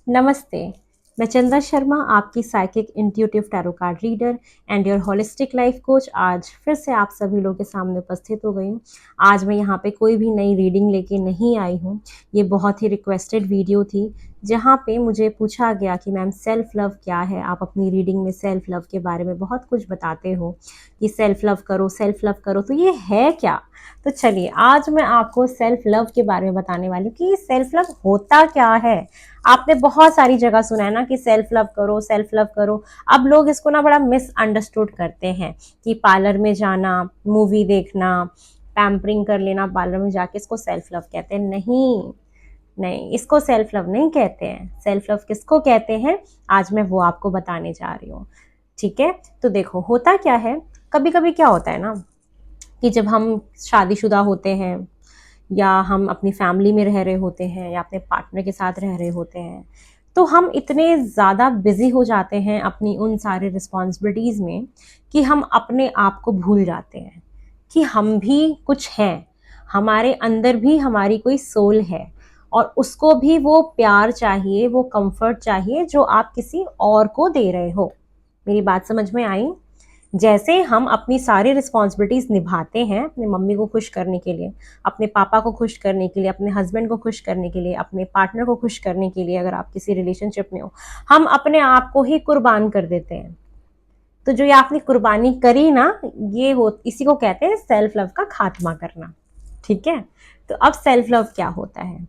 नमस्ते। मैं चंदा शर्मा, आपकी psychic intuitive tarot card reader and your holistic life coach आज फिर से आप सभी लोगों के सामने उपस्थित हो गई हूँ। आज मैं यहाँ पे कोई भी नई रीडिंग लेके नहीं आई हूँ। ये बहुत ही रिक्वेस्टेड वीडियो थी जहाँ पे मुझे पूछा गया कि मैम सेल्फ लव क्या है। आप अपनी रीडिंग में सेल्फ लव के बारे में बहुत कुछ बताते हो कि सेल्फ लव करो, तो ये है क्या? तो चलिए आज मैं आपको सेल्फ लव के बारे में बताने वाली हूँ कि सेल्फ लव होता क्या है। आपने बहुत सारी जगह सुना है ना कि सेल्फ लव करो, सेल्फ लव करो। अब लोग इसको ना बड़ा मिसअंडरस्टूड करते हैं कि पार्लर में जाना, मूवी देखना, पैम्परिंग कर लेना पार्लर में जाके, इसको सेल्फ लव कहते हैं। नहीं नहीं, इसको सेल्फ लव नहीं कहते हैं। सेल्फ लव किसको कहते हैं, आज मैं वो आपको बताने जा रही हूँ। ठीक है, तो देखो होता क्या है। कभी कभी क्या होता है ना कि जब हम शादीशुदा होते हैं या हम अपनी फैमिली में रह रहे होते हैं या अपने पार्टनर के साथ रह रहे होते हैं, तो हम इतने ज़्यादा बिजी हो जाते हैं अपनी उन सारे रिस्पॉन्सिबिलिटीज़ में कि हम अपने आप को भूल जाते हैं कि हम भी कुछ हैं, हमारे अंदर भी हमारी कोई सोल है और उसको भी वो प्यार चाहिए, वो कंफर्ट चाहिए जो आप किसी और को दे रहे हो। मेरी बात समझ में आई? जैसे हम अपनी सारी रिस्पॉन्सिबिलिटीज निभाते हैं अपनी मम्मी को खुश करने के लिए, अपने पापा को खुश करने के लिए, अपने हस्बैंड को खुश करने के लिए, अपने पार्टनर को खुश करने के लिए, अगर आप किसी रिलेशनशिप में हो, हम अपने आप को ही कुर्बान कर देते हैं। तो जो ये आपने कुर्बानी करी ना, ये हो इसी को कहते हैं सेल्फ लव का खात्मा करना। ठीक है, तो अब सेल्फ लव क्या होता है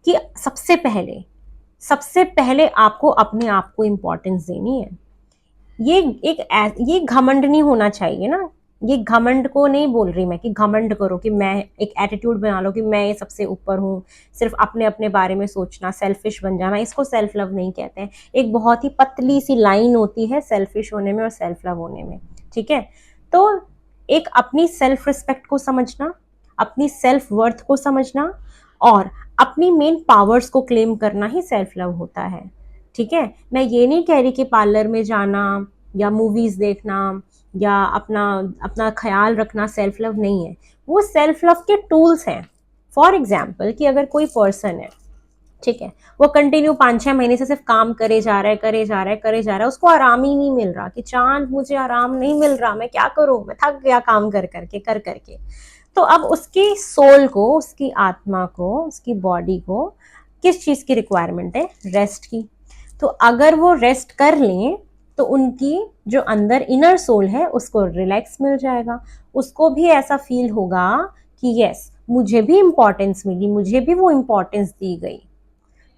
कि सबसे पहले आपको अपने आप को इंपॉर्टेंस देनी है। ये घमंड नहीं होना चाहिए ना। ये घमंड को नहीं बोल रही मैं कि घमंड करो, कि मैं एक एटीट्यूड बना लो कि मैं ये सबसे ऊपर हूँ, सिर्फ अपने अपने बारे में सोचना, सेल्फिश बन जाना, इसको सेल्फ लव नहीं कहते हैं। एक बहुत ही पतली सी लाइन होती है सेल्फिश होने में और सेल्फ लव होने में। ठीक है, तो एक अपनी सेल्फ रिस्पेक्ट को समझना, अपनी सेल्फ वर्थ को समझना और अपनी मेन पावर्स को क्लेम करना ही सेल्फ लव होता है। ठीक है, मैं ये नहीं कह रही कि पार्लर में जाना या मूवीज देखना या अपना अपना ख्याल रखना सेल्फ लव नहीं है। वो सेल्फ लव के टूल्स हैं। फॉर एग्जाम्पल कि अगर कोई पर्सन है, ठीक है, वो कंटिन्यू 5-6 महीने से सिर्फ काम करे जा रहा है, उसको आराम ही नहीं मिल रहा कि चांद मुझे आराम नहीं मिल रहा, मैं क्या करूं, मैं थक गया काम कर करके। तो अब उसकी सोल को, उसकी आत्मा को, उसकी बॉडी को किस चीज की रिक्वायरमेंट है? रेस्ट की। तो अगर वो रेस्ट कर लें तो उनकी जो अंदर इनर सोल है उसको रिलैक्स मिल जाएगा, उसको भी ऐसा फील होगा कि यस मुझे भी इंपॉर्टेंस मिली, मुझे भी वो इंपॉर्टेंस दी गई।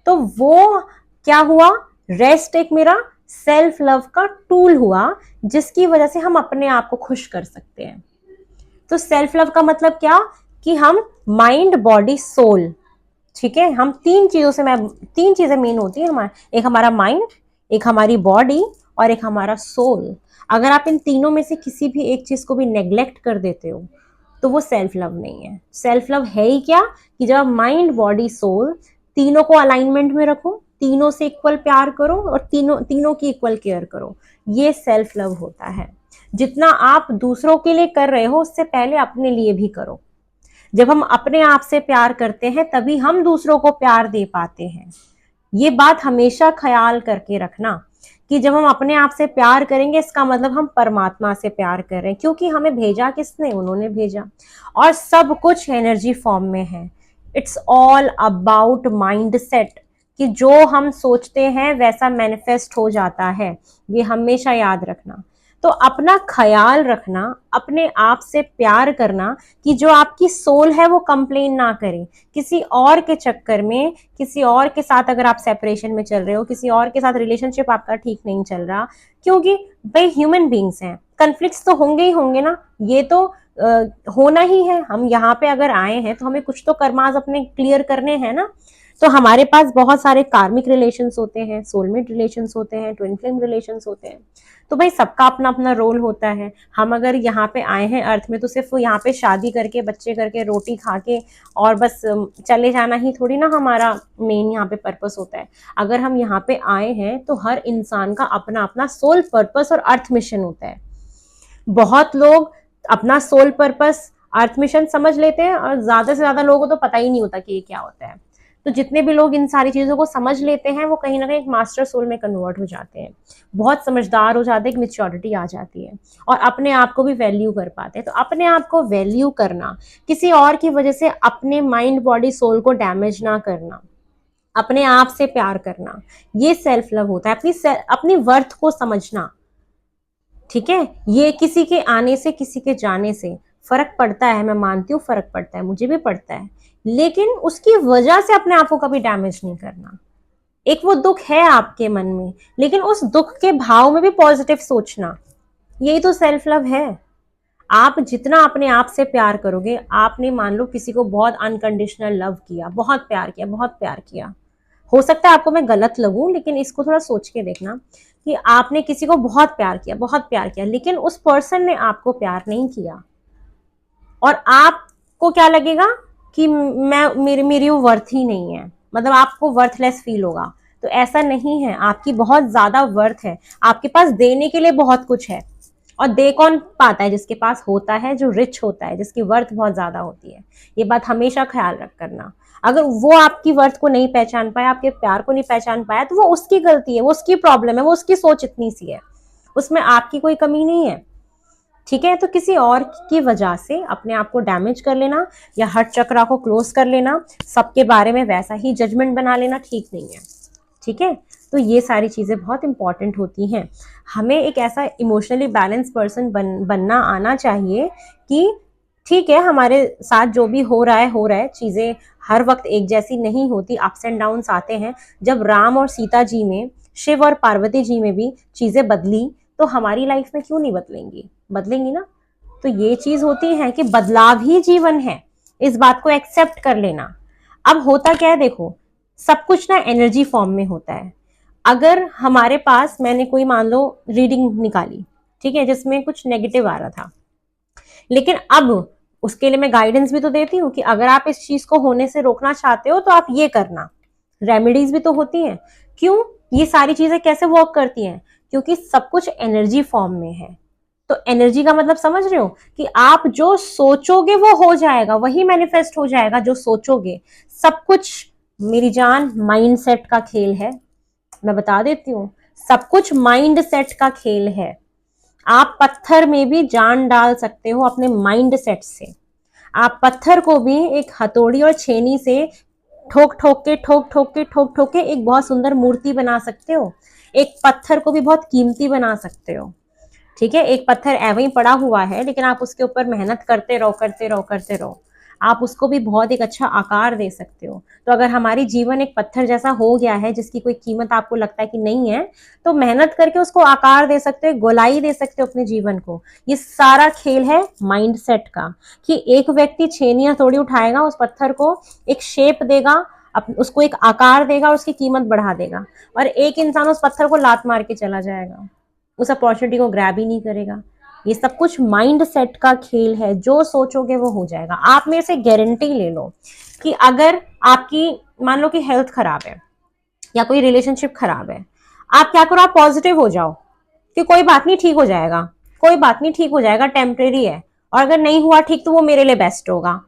तो वो क्या हुआ? रेस्ट एक मेरा सेल्फ लव का टूल हुआ जिसकी वजह से हम अपने आप को खुश कर सकते हैं। तो सेल्फ लव का मतलब क्या कि हम माइंड बॉडी सोल, ठीक है, हम तीन चीजें मेन होती है हमारे, एक हमारा माइंड, एक हमारी बॉडी और एक हमारा सोल। अगर आप इन तीनों में से किसी भी एक चीज को भी नेग्लेक्ट कर देते हो तो वो सेल्फ लव नहीं है। सेल्फ लव है ही क्या कि जब आप माइंड बॉडी सोल तीनों को अलाइनमेंट में रखो, तीनों से इक्वल प्यार करो और तीनों की इक्वल केयर करो, ये सेल्फ लव होता है। जितना आप दूसरों के लिए कर रहे हो उससे पहले अपने लिए भी करो। जब हम अपने आप से प्यार करते हैं तभी हम दूसरों को प्यार दे पाते हैं। ये बात हमेशा ख्याल करके रखना कि जब हम अपने आप से प्यार करेंगे इसका मतलब हम परमात्मा से प्यार कर रहे हैं, क्योंकि हमें भेजा किसने? उन्होंने भेजा। और सब कुछ एनर्जी फॉर्म में है। It's all about mind set, कि जो हम सोचते हैं वैसा मैनिफेस्ट हो जाता है। ये हमेशा याद रखना। तो अपना ख्याल रखना, अपने आप से प्यार करना कि जो आपकी सोल है वो कंप्लेन ना करे किसी और के चक्कर में। किसी और के साथ अगर आप सेपरेशन में चल रहे हो, किसी और के साथ रिलेशनशिप आपका ठीक नहीं चल रहा, क्योंकि भाई ह्यूमन बींग्स हैं, कन्फ्लिक्ट्स तो होंगे ही होंगे ना, ये तो होना ही है। हम यहाँ पे अगर आए हैं तो हमें कुछ तो कर्माज अपने क्लियर करने हैं ना। तो हमारे पास बहुत सारे कार्मिक रिलेशंस होते हैं, सोलमेट रिलेशंस होते हैं, ट्विन फ्लेम रिलेशंस होते हैं। तो भाई सबका अपना अपना रोल होता है। हम अगर यहाँ पे आए हैं अर्थ में तो सिर्फ यहाँ पे शादी करके, बच्चे करके, रोटी खा के और बस चले जाना ही थोड़ी ना हमारा मेन यहाँ पे पर्पस होता है। अगर हम यहाँ पे आए हैं तो हर इंसान का अपना अपना सोल पर्पस और अर्थ मिशन होता है। बहुत लोग अपना सोल पर्पस, अर्थ मिशन समझ लेते हैं और ज्यादा से ज्यादा लोगों को तो पता ही नहीं होता कि ये क्या होता है। तो जितने भी लोग इन सारी चीजों को समझ लेते हैं वो कहीं ना कहीं एक मास्टर सोल में कन्वर्ट हो जाते हैं, बहुत समझदार हो जाते हैं, एक मेच्योरिटी आ जाती है और अपने आप को भी वैल्यू कर पाते हैं। तो अपने आप को वैल्यू करना, किसी और की वजह से अपने माइंड बॉडी सोल को डैमेज ना करना, अपने आप से प्यार करना, ये सेल्फ लव होता है। अपनी वर्थ को समझना, ठीक है। ये किसी के आने से किसी के जाने से फर्क पड़ता है, मैं मानती हूँ फर्क पड़ता है, मुझे भी पड़ता है, लेकिन उसकी वजह से अपने आप को कभी डैमेज नहीं करना। एक वो दुख है आपके मन में, लेकिन उस दुख के भाव में भी पॉजिटिव सोचना, यही तो सेल्फ लव है। आप जितना अपने आप से प्यार करोगे, आपने मान लो किसी को बहुत अनकंडीशनल लव किया, बहुत प्यार किया, बहुत प्यार किया, हो सकता है आपको मैं गलत लगूं, लेकिन इसको थोड़ा सोच के देखना कि आपने किसी को बहुत प्यार किया, बहुत प्यार किया, लेकिन उस पर्सन ने आपको प्यार नहीं किया, और आपको क्या लगेगा कि मैं मेरी वो वर्थ ही नहीं है, मतलब आपको वर्थलेस फील होगा। तो ऐसा नहीं है, आपकी बहुत ज्यादा वर्थ है, आपके पास देने के लिए बहुत कुछ है। और दे कौन पाता है? जिसके पास होता है, जो रिच होता है, जिसकी वर्थ बहुत ज्यादा होती है। ये बात हमेशा ख्याल रख करना। अगर वो आपकी वर्थ को नहीं पहचान पाया, आपके प्यार को नहीं पहचान पाया, तो वो उसकी गलती है, वो उसकी प्रॉब्लम है, वो उसकी सोच इतनी सी है, उसमें आपकी कोई कमी नहीं है, ठीक है। तो किसी और की वजह से अपने आप को डैमेज कर लेना या हर्ट चक्रा को क्लोज कर लेना, सबके बारे में वैसा ही जजमेंट बना लेना ठीक नहीं है, ठीक है। तो ये सारी चीजें बहुत इंपॉर्टेंट होती हैं। हमें एक ऐसा इमोशनली बैलेंस पर्सन बनना आना चाहिए कि ठीक है, हमारे साथ जो भी हो रहा है, चीजें हर वक्त एक जैसी नहीं होती, अप्स एंड डाउन्स आते हैं। जब राम और सीता जी में, शिव और पार्वती जी में भी चीजें बदली, तो हमारी लाइफ में क्यों नहीं बदलेंगी? बदलेंगी ना। तो ये चीज होती है कि बदलाव ही जीवन है, इस बात को एक्सेप्ट कर लेना। अब होता क्या है, देखो, सब कुछ ना एनर्जी फॉर्म में होता है। अगर हमारे पास, मैंने कोई मान लो रीडिंग निकाली, ठीक है, जिसमें कुछ नेगेटिव आ रहा था, लेकिन अब उसके लिए मैं गाइडेंस भी तो देती हूँ कि अगर आप इस चीज को होने से रोकना चाहते हो तो आप ये करना, रेमेडीज भी तो होती हैं। क्यों? ये सारी चीजें कैसे वर्क करती हैं? क्योंकि सब कुछ एनर्जी फॉर्म में है। तो एनर्जी का मतलब समझ रहे हो कि आप जो सोचोगे वो हो जाएगा, वही मैनिफेस्ट हो जाएगा जो सोचोगे। सब कुछ मेरी जान माइंडसेट का खेल है, मैं बता देती हूँ, सब कुछ माइंड सेट का खेल है। आप पत्थर में भी जान डाल सकते हो अपने माइंड सेट से। आप पत्थर को भी एक हथौड़ी और छेनी से ठोक ठोक के एक बहुत सुंदर मूर्ति बना सकते हो। एक पत्थर को भी बहुत कीमती बना सकते हो, ठीक है। एक पत्थर ऐਵੇਂ ही पड़ा हुआ है, लेकिन आप उसके ऊपर मेहनत करते रहो, करते रहो, करते रहो, आप उसको भी बहुत एक अच्छा आकार दे सकते हो। तो अगर हमारी जीवन एक पत्थर जैसा हो गया है जिसकी कोई कीमत आपको लगता है कि नहीं है, तो मेहनत करके उसको आकार दे सकते हो, गोलाई दे सकते हो अपने जीवन को। ये सारा खेल है माइंड सेट का, कि एक व्यक्ति छेनी हथौड़ी उठाएगा, उस पत्थर को एक शेप देगा, उसको एक आकार देगा और उसकी कीमत बढ़ा देगा, और एक इंसान उस पत्थर को लात मार के चला जाएगा, उस अपॉर्चुनिटी को ग्रैब ही नहीं करेगा। ये सब कुछ माइंड सेट का खेल है, जो सोचोगे वो हो जाएगा। आप मेरे से गारंटी ले लो कि अगर आपकी मान लो कि हेल्थ खराब है या कोई रिलेशनशिप खराब है, आप क्या करो, आप पॉजिटिव हो जाओ कि कोई बात नहीं, ठीक हो जाएगा, कोई बात नहीं, ठीक हो जाएगा, टेम्परेरी है, और अगर नहीं हुआ ठीक तो वो मेरे लिए बेस्ट होगा,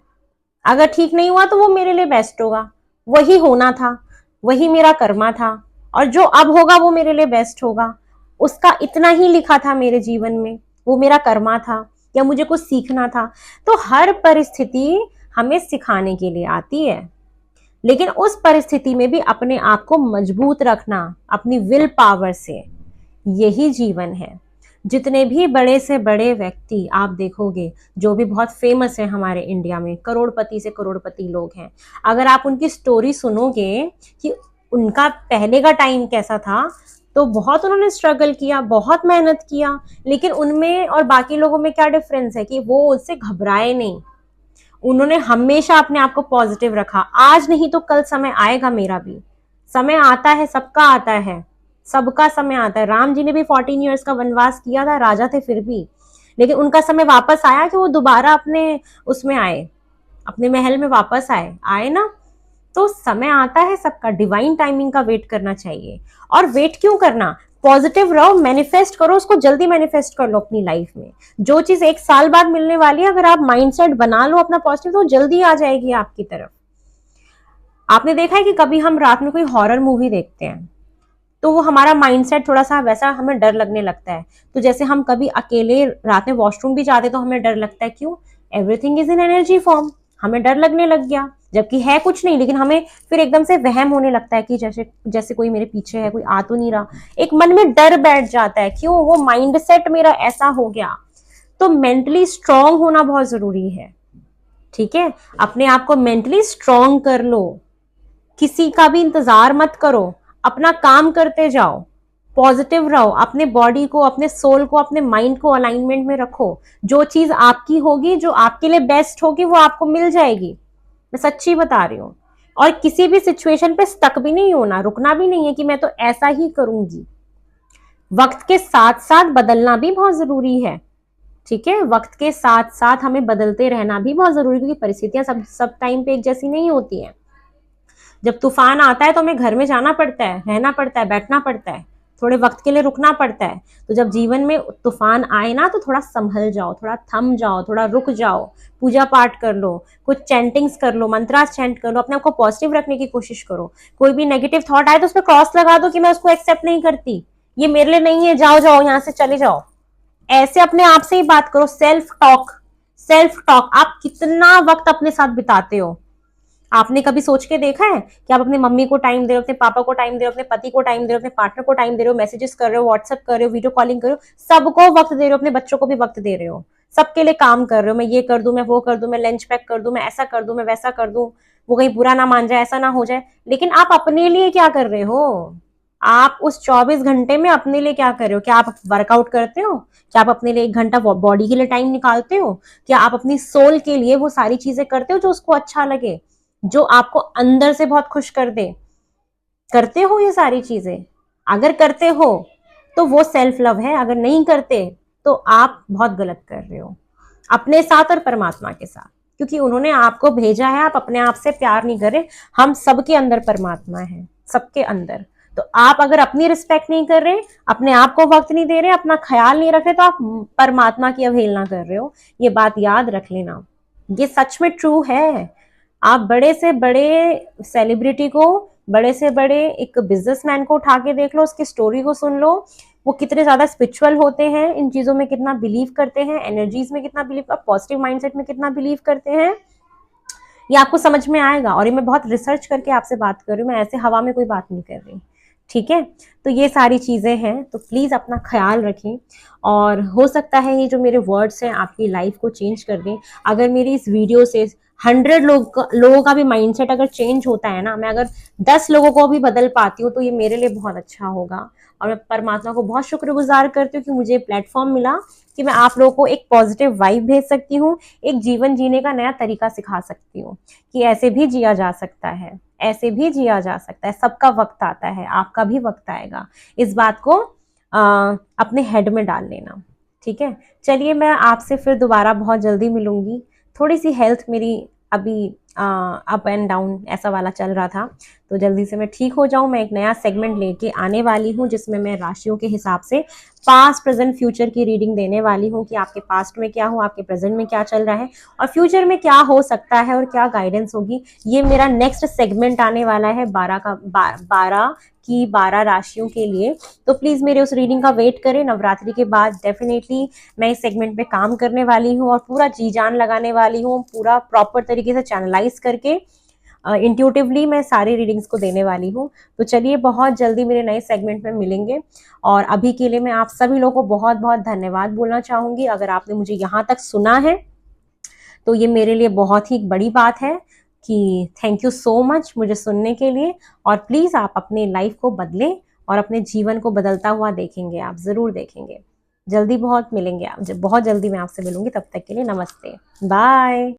अगर ठीक नहीं हुआ तो वो मेरे लिए बेस्ट होगा, वही होना था, वही मेरा कर्मा था, और जो अब होगा वो मेरे लिए बेस्ट होगा, उसका इतना ही लिखा था मेरे जीवन में, वो मेरा कर्मा था या मुझे कुछ सीखना था। तो हर परिस्थिति हमें सिखाने के लिए आती है, लेकिन उस परिस्थिति में भी अपने आप को मजबूत रखना अपनी विल पावर से, यही जीवन है। जितने भी बड़े से बड़े व्यक्ति आप देखोगे, जो भी बहुत फेमस है हमारे इंडिया में, करोड़पति से करोड़पति लोग हैं, अगर आप उनकी स्टोरी सुनोगे कि उनका पहले का टाइम कैसा था, तो बहुत उन्होंने स्ट्रगल किया, बहुत मेहनत किया, लेकिन उनमें और बाकी लोगों में क्या डिफरेंस है कि वो उससे घबराए नहीं, उन्होंने हमेशा अपने आप को पॉजिटिव रखा। आज नहीं तो कल समय आएगा, मेरा भी समय आता है, सबका आता है, सबका समय आता है। राम जी ने भी 14 ईयर्स का वनवास किया था, राजा थे फिर भी, लेकिन उनका समय वापस आया कि वो दोबारा अपने उसमें आए, अपने महल में वापस आए, आए ना। तो समय आता है सबका, डिवाइन टाइमिंग का वेट करना चाहिए। और वेट क्यों करना, पॉजिटिव रहो, मैनिफेस्ट करो, उसको जल्दी मैनिफेस्ट कर लो अपनी लाइफ में। जो चीज 1 साल बाद मिलने वाली है, अगर आप माइंडसेट बना लो अपना पॉजिटिव, तो जल्दी आ जाएगी आपकी तरफ। आपने देखा है कि कभी हम रात में कोई हॉरर मूवी देखते हैं तो वो हमारा माइंडसेट थोड़ा सा वैसा, हमें डर लगने लगता है। तो जैसे हम कभी अकेले रात में वॉशरूम भी जाते तो हमें डर लगता है, क्यों? Everything is in energy form, हमें डर लगने लग गया, जबकि है कुछ नहीं, लेकिन हमें फिर एकदम से वहम होने लगता है कि जैसे जैसे कोई मेरे पीछे है, कोई आ तो नहीं रहा, एक मन में डर बैठ जाता है, क्यों? वो माइंडसेट मेरा ऐसा हो गया। तो मेंटली स्ट्रांग होना बहुत जरूरी है, ठीक है? अपने आप को मेंटली स्ट्रांग कर लो, किसी का भी इंतजार मत करो, अपना काम करते जाओ, पॉजिटिव रहो, अपने बॉडी को, अपने सोल को, अपने माइंड को अलाइनमेंट में रखो। जो चीज आपकी होगी, जो आपके लिए बेस्ट होगी, वो आपको मिल जाएगी, मैं सच्ची बता रही हूँ। और किसी भी सिचुएशन पे स्टक भी नहीं होना, रुकना भी नहीं है कि मैं तो ऐसा ही करूंगी। वक्त के साथ साथ बदलना भी बहुत जरूरी है, ठीक है? वक्त के साथ साथ हमें बदलते रहना भी बहुत जरूरी है, क्योंकि परिस्थितियां सब सब टाइम पे एक जैसी नहीं होती हैं। जब तूफान आता है तो हमें घर में जाना पड़ता है, रहना पड़ता है, बैठना पड़ता है, थोड़े वक्त के लिए रुकना पड़ता है। तो जब जीवन में तूफान आए ना, तो थोड़ा संभल जाओ, थोड़ा थम जाओ, थोड़ा रुक जाओ, पूजा पाठ कर लो, कुछ चैंटिंग्स कर लो, मंत्रास चैंट कर लो, अपने आप को पॉजिटिव रखने की कोशिश करो। कोई भी नेगेटिव थॉट आए तो उस पर क्रॉस लगा दो कि मैं उसको एक्सेप्ट नहीं करती, ये मेरे लिए नहीं है, जाओ जाओ यहाँ से चले जाओ। ऐसे अपने आप से ही बात करो, सेल्फ टॉक। सेल्फ टॉक, आप कितना वक्त अपने साथ बिताते हो? आपने कभी सोच के देखा है कि आप अपने मम्मी को टाइम दे रहे हो, अपने पापा को टाइम दे रहे हो, अपने पति को टाइम दे रहे हो, अपने पार्टनर को टाइम दे रहे हो, मैसेजेस कर रहे हो, व्हाट्सएप कर रहे हो, वीडियो कॉलिंग कर रहे हो, सबको वक्त दे रहे हो, अपने बच्चों को भी वक्त दे रहे हो, सबके लिए काम कर रहे हो, मैं ये कर दूं, मैं वो कर दूं, मैं लंच पैक कर दूं, मैं ऐसा कर दूं, मैं वैसा कर दूं, वो कहीं बुरा ना मान जाए, ऐसा ना हो जाए। लेकिन आप अपने लिए क्या कर रहे हो? आप उस 24 घंटे में अपने लिए क्या कर रहे हो? क्या आप वर्कआउट करते हो? क्या आप अपने लिए 1 घंटा बॉडी के लिए टाइम निकालते हो? क्या आप अपनी सोल के लिए वो सारी चीजें करते हो जो उसको अच्छा लगे, जो आपको अंदर से बहुत खुश कर दे? करते हो ये सारी चीजें? अगर करते हो तो वो सेल्फ लव है, अगर नहीं करते तो आप बहुत गलत कर रहे हो, अपने साथ और परमात्मा के साथ, क्योंकि उन्होंने आपको भेजा है। आप अपने आप से प्यार नहीं कर रहे, हम सबके अंदर परमात्मा है, सबके अंदर। तो आप अगर अपनी रिस्पेक्ट नहीं कर रहे, अपने आप को वक्त नहीं दे रहे, अपना ख्याल नहीं रख रहे, तो आप परमात्मा की अवहेलना कर रहे हो। ये बात याद रख लेना, ये सच में ट्रू है। आप बड़े से बड़े सेलिब्रिटी को, बड़े से बड़े एक बिजनेसमैन को उठा के देख लो, उसकी स्टोरी को सुन लो, वो कितने ज्यादा स्पिरिचुअल होते हैं, इन चीजों में कितना बिलीव करते हैं, एनर्जीज में कितना बिलीव, पॉजिटिव माइंडसेट में कितना बिलीव करते हैं, ये आपको समझ में आएगा। और ये मैं बहुत रिसर्च करके आपसे बात कर रही हूँ, मैं ऐसे हवा में कोई बात नहीं कर रही, ठीक है? तो ये सारी चीजें हैं, तो प्लीज अपना ख्याल रखें। और हो सकता है ये जो मेरे वर्ड्स हैं आपकी लाइफ को चेंज कर दें। अगर मेरी इस वीडियो से 100 लोगों का भी माइंडसेट अगर चेंज होता है ना, मैं अगर 10 लोगों को भी बदल पाती हूँ, तो ये मेरे लिए बहुत अच्छा होगा। और मैं परमात्मा को बहुत शुक्रगुजार करती हूँ कि मुझे प्लेटफॉर्म मिला, कि मैं आप लोगों को एक पॉजिटिव वाइब भेज सकती हूँ, एक जीवन जीने का नया तरीका सिखा सकती हूँ, कि ऐसे भी जिया जा सकता है, ऐसे भी जिया जा सकता है, सबका वक्त आता है, आपका भी वक्त आएगा। इस बात को अपने हेड में डाल लेना, ठीक है? चलिए, मैं आपसे फिर दोबारा बहुत जल्दी मिलूंगी। थोड़ी सी हेल्थ मेरी अभी अप एंड डाउन ऐसा वाला चल रहा था, तो जल्दी से मैं ठीक हो जाऊं। मैं एक नया सेगमेंट लेके आने वाली हूं, जिसमें मैं राशियों के हिसाब से पास्ट प्रेजेंट फ्यूचर की रीडिंग देने वाली हूं, कि आपके पास्ट में क्या हो, आपके प्रेजेंट में क्या चल रहा है, और फ्यूचर में क्या हो सकता है और क्या गाइडेंस होगी। ये मेरा नेक्स्ट सेगमेंट आने वाला है 12 राशियों के लिए। तो प्लीज मेरे उस रीडिंग का वेट करें। नवरात्रि के बाद डेफिनेटली मैं इस सेगमेंट पे काम करने वाली हूँ, और पूरा जी जान लगाने वाली हूँ, पूरा प्रॉपर तरीके से चैनलाइज करके इंट्यूटिवली मैं सारी रीडिंग्स को देने वाली हूँ। तो चलिए, बहुत जल्दी मेरे नए सेगमेंट में मिलेंगे। और अभी के लिए मैं आप सभी लोगों को बहुत बहुत धन्यवाद बोलना चाहूंगी। अगर आपने मुझे यहाँ तक सुना है तो ये मेरे लिए बहुत ही बड़ी बात है, कि थैंक यू सो मच मुझे सुनने के लिए। और प्लीज आप अपने लाइफ को बदलें, और अपने जीवन को बदलता हुआ देखेंगे, आप जरूर देखेंगे। जल्दी बहुत मिलेंगे, आप बहुत जल्दी मैं आपसे मिलूंगी। तब तक के लिए नमस्ते, बाय।